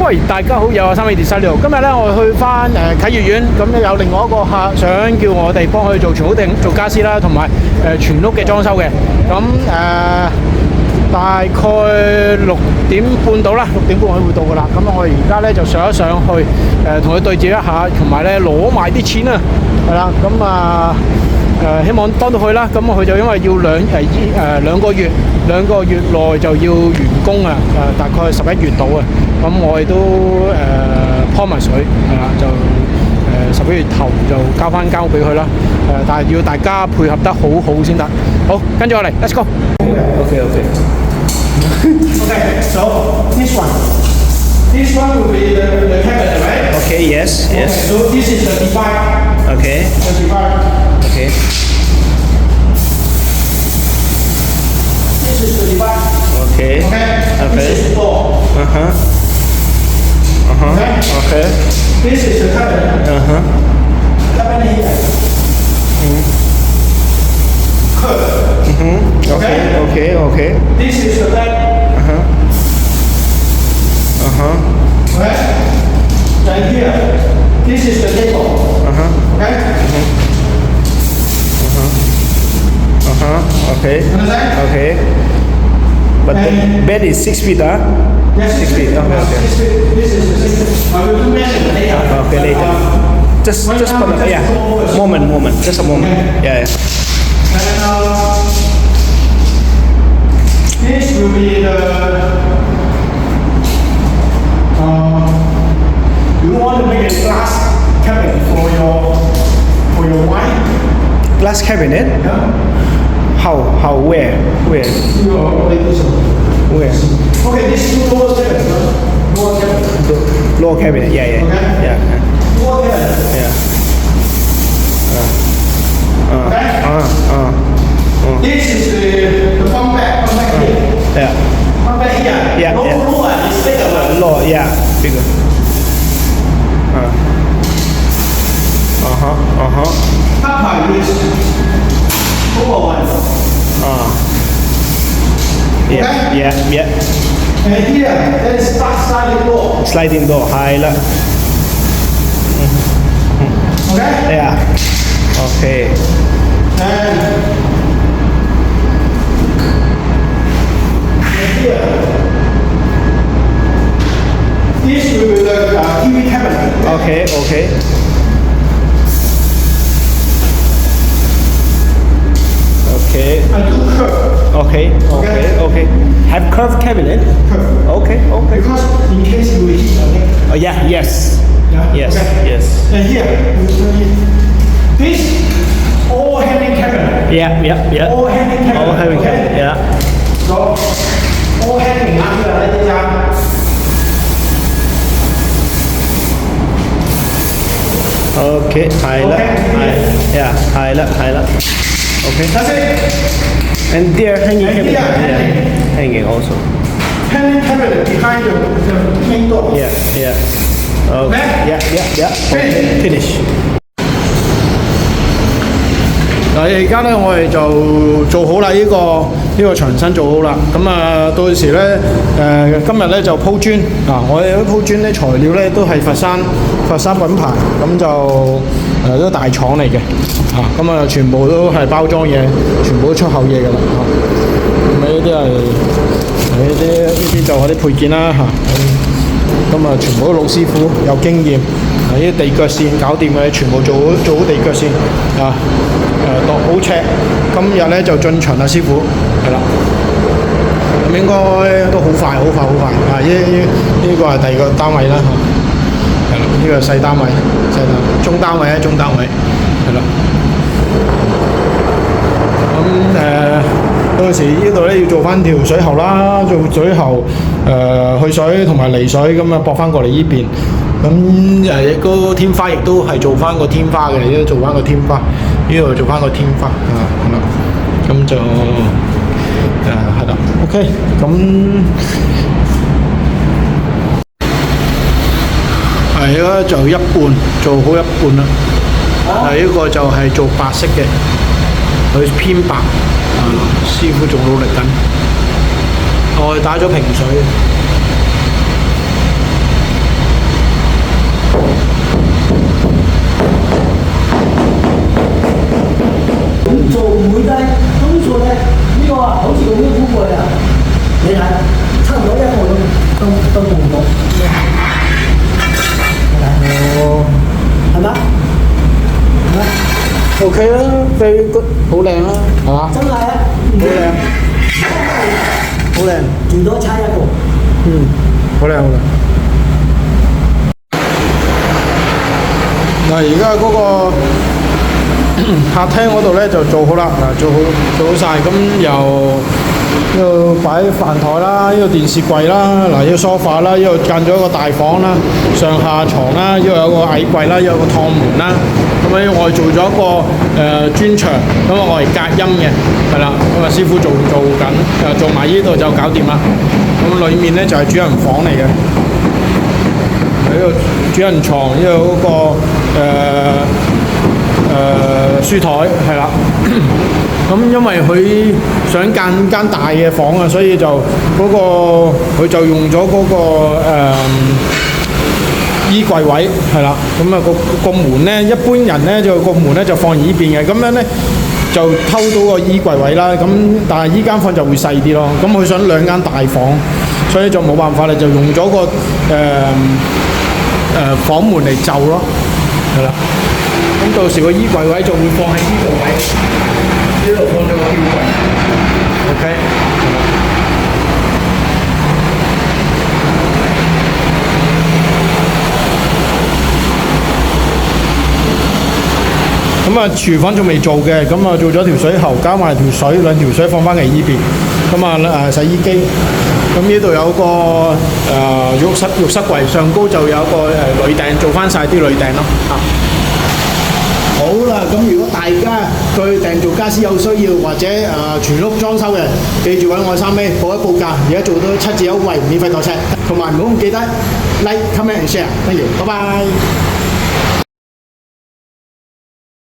喂，大家好，有我3位電西呢度。今日咧，我去翻啟悅苑，咁有另外一個客想叫我哋幫佢做全屋定做家私啦，同埋全屋嘅裝修嘅。咁大概6點半到啦，6點半佢會到噶啦。咁我而家咧就上去同佢對照一下，同埋咧攞埋啲錢啊，係啦。咁希望幫到佢啦。咁佢就因為要兩個月內就要完工啊，大概11月到啊。咁我哋都鋪埋水係啦，就11月頭就交翻間屋俾佢啦。但係要大家配合得好好先得。好，跟住我嚟 ，Let's go。Okay. Okay, so this one will be the cabinet, right? Okay, yes. Okay, so this is the divide. Okay. The divide. Okay. This is the divide. Okay. Okay. This is the door. Okay. This is the cabinet. Cabinet here. Curve. Okay. This is the bed. Okay. Then here, this is the table. Okay. Okay. Understand? Okay. But the bed is 6 feet, huh? Yes, 6 feet. Okay. This is the system. I will do that later. Okay, later. Just for the, yeah. Moment. Just a moment. Yeah. And this will be the. You want to make a glass cabinet for your wine? Glass cabinet? Yeah. How? Where? Like this one. Where? Okay, this is lower cabinet. Lower cabinet. Lower cabinet. Yeah. Okay. Yeah. Lower cabinet. Yeah. Okay. This is the front back here. Yeah. Front back here. Yeah. Lower is bigger. Lower. Yeah. Bigger. Upper is lower one. Yeah. And here, there is sliding door. Sliding door. High啦. Okay. Yeah. Okay. And here, this will be the TV cabinet. Okay. And two curve. Okay. Have curved cabinet. Curve. Okay. Because in case you will heat, okay? Oh yeah. Yes. Yeah. Yes. Okay. Yes. And here, this all hanging cabinet. Yeah. All hanging cabinet. All hanging okay? cabinet. Yeah. So all hanging after that. Okay. High啦. Yeah. High啦. Okay. That's it. And there hanging cabinet. here, Yeah. Hanging also. Hanging cabinet behind the main door. Yeah. Okay. Okay. Yeah. Okay. Finish. 嗱，而家咧我哋就做好啦，呢個牆身做好啦。咁到時咧今日咧就鋪磚啊！我哋鋪磚咧材料咧都係佛山品牌，咁就都大廠嚟嘅啊！咁全部都係包裝嘢，全部都出口嘢㗎啦嚇。咁呢啲就我啲配件啦嚇。咁全部都老師傅有經驗，呢啲地腳線搞掂嘅，全部做好地腳線啊！度好尺，今日咧就進場啦，師傅係啦。咁應該都好快啊！呢個係第二個單位啦嚇，係啦，呢個係細單位，中單位係啦。咁到時呢度咧要做翻條水喉啦，做水喉去水同埋離水咁駁翻過嚟呢邊。咁亦都天花亦都係做翻個天花嘅，呢度做翻個天花，呢度做翻個天花啊，係啦。咁就係啦 ，OK， 咁係啊，就一半做好一半啦。呢個就係做白色嘅，佢偏白，師傅仲努力緊。我哋打咗平水。OK 啦，very good，好靚啦，係嘛？真係啊，好靚，好靚，最多差一個。好靚好靚。嗱，而家嗰個客廳嗰度咧就做好啦，嗱做好晒，咁又擺飯台啦，呢個電視櫃啦，嗱呢個 sofa 啦，呢度間咗一個大房啦，上下床啦，呢度有個矮櫃啦，呢度有個趟門啦，咁樣我哋做咗一個磚牆，咁我係隔音嘅，係啦，咁啊師傅做緊，做埋呢度就搞掂啦。咁裡面咧就係主人房嚟嘅，呢個主人床，呢度嗰個書台係啦。咁因為佢想間大嘅房啊，所以就嗰個佢就用咗嗰個衣櫃位係啦。咁啊個門咧，一般人咧就個門咧就放依邊嘅，咁樣咧就偷到個衣櫃位啦。咁但係依間房就會細啲咯。咁佢想兩間大房，所以就冇辦法啦，就用咗個房門嚟就咯，係啦。咁到時個衣櫃位就會放喺呢個位，呢度放咗個衣櫃 ，OK。咁啊，廚房仲未做嘅，咁啊做咗條水喉，加埋條水，兩條水放翻嚟依邊。咁啊洗衣機，咁呢度有個浴室櫃，上高就有個鋁頂，做翻晒啲鋁頂咯。好啦，咁如果大家對訂做家私有需要，或者全屋裝修嘅，記住揾我3尾報一報價，而家做到7折優惠，免費代尺，同埋唔好唔記得 like、comment and share，thank you，拜拜。